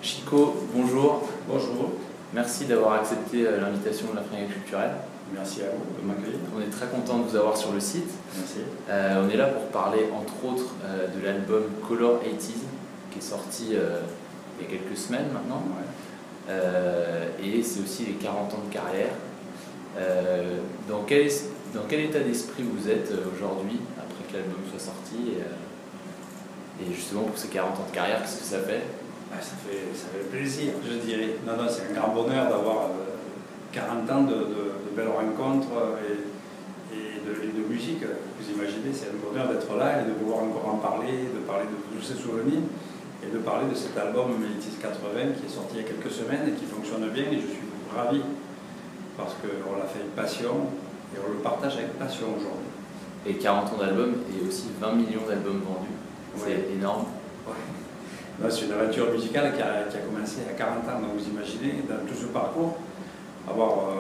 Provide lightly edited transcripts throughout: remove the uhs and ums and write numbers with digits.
Chico, bonjour. Bonjour. Merci d'avoir accepté l'invitation de la Fringale culturelle. Merci à vous de m'accueillir. On est très content de vous avoir sur le site. Merci. On est là pour parler entre autres de l'album Color 80s qui est sorti il y a quelques semaines maintenant. Ouais. Et c'est aussi les 40 ans de carrière. Dans quel état d'esprit vous êtes aujourd'hui après que l'album soit sorti et justement pour ces 40 ans de carrière, qu'est-ce que ça fait? Ça fait plaisir, je dirais. Non, c'est un grand bonheur d'avoir 40 ans de belles rencontres et de musique. Vous imaginez, c'est un bonheur d'être là et de pouvoir encore en parler, de parler de tous ces souvenirs et de parler de cet album 80 qui est sorti il y a quelques semaines et qui fonctionne bien. Et je suis ravi parce qu'on l'a fait avec passion et on le partage avec passion aujourd'hui. Et 40 ans d'album et aussi 20 millions d'albums vendus. C'est énorme. Ouais. C'est une aventure musicale qui a commencé à 40 ans, donc vous imaginez, dans tout ce parcours, avoir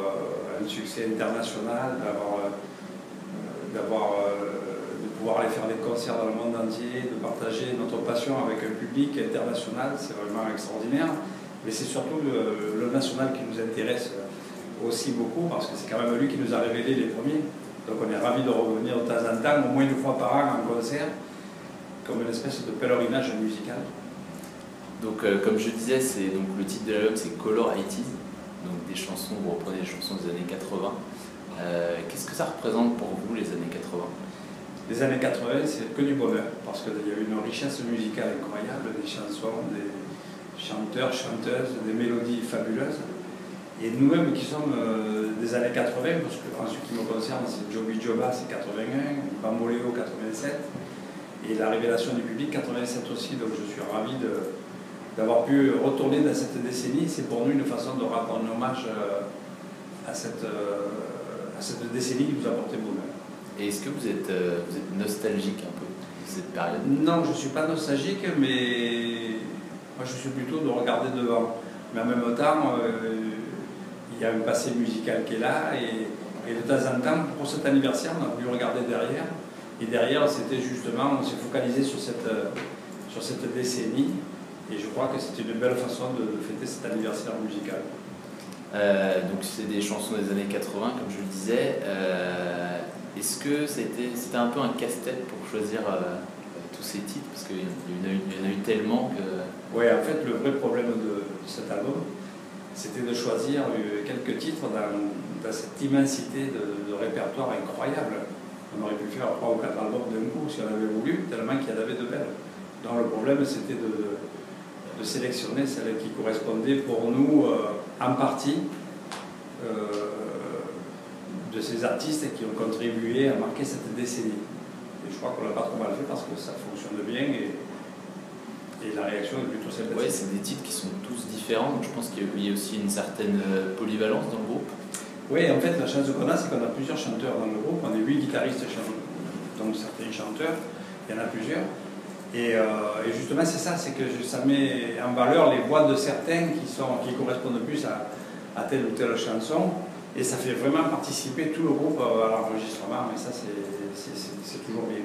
un succès international, de pouvoir aller faire des concerts dans le monde entier, de partager notre passion avec un public international, c'est vraiment extraordinaire. Mais c'est surtout le national qui nous intéresse aussi beaucoup, parce que c'est quand même lui qui nous a révélé les premiers. Donc on est ravis de revenir de temps en temps, au moins une fois par an en concert, comme une espèce de pèlerinage musical. Donc comme je disais, le titre de l'album c'est Color 80s, donc des chansons, vous reprenez des chansons des années 80. Qu'est-ce que ça représente pour vous les années 80? Les années 80 c'est que du bonheur, parce qu'il y a eu une richesse musicale incroyable, des chansons, des chanteurs, chanteuses, des mélodies fabuleuses. Et nous-mêmes qui sommes des années 80, parce que en ce qui me concerne c'est Joby Joba c'est 81, Bamboléo 87, et la révélation du public 87 aussi, donc je suis ravi d'avoir pu retourner dans cette décennie. C'est pour nous une façon de rendre hommage à cette décennie qui nous a porté bonheur. Et est-ce que vous êtes nostalgique un peu de cette période? Non, je ne suis pas nostalgique, mais moi je suis plutôt de regarder devant. Mais en même temps, il y a un passé musical qui est là, et de temps en temps, pour cet anniversaire, on a voulu regarder derrière. Et derrière, c'était justement, on s'est focalisé sur cette décennie. Et je crois que c'était une belle façon de fêter cet anniversaire musical. Donc c'est des chansons des années 80, comme je le disais. Est-ce que c'était un peu un casse-tête pour choisir tous ces titres? Parce qu'il y en a eu tellement que... Oui, en fait, le vrai problème de cet album, c'était de choisir quelques titres dans cette immensité de répertoire incroyable. On aurait pu faire 3 ou 4 albums d'un coup si on avait voulu, tellement qu'il y en avait de belles. Donc le problème, c'était de sélectionner celles qui correspondaient pour nous en partie de ces artistes qui ont contribué à marquer cette décennie. Et je crois qu'on l'a pas trop mal fait parce que ça fonctionne bien et la réaction est plutôt sympathique. Oui, c'est des titres qui sont tous différents, donc je pense qu'il y a aussi une certaine polyvalence dans le groupe. Oui, en fait, la chance qu'on a, c'est qu'on a plusieurs chanteurs dans le groupe. On est 8 guitaristes, donc certains chanteurs, il y en a plusieurs. Et justement, c'est ça, c'est que ça met en valeur les voix de certains qui correspondent plus à telle ou telle chanson. Et ça fait vraiment participer tout le groupe à l'enregistrement. Et ça, c'est toujours bien.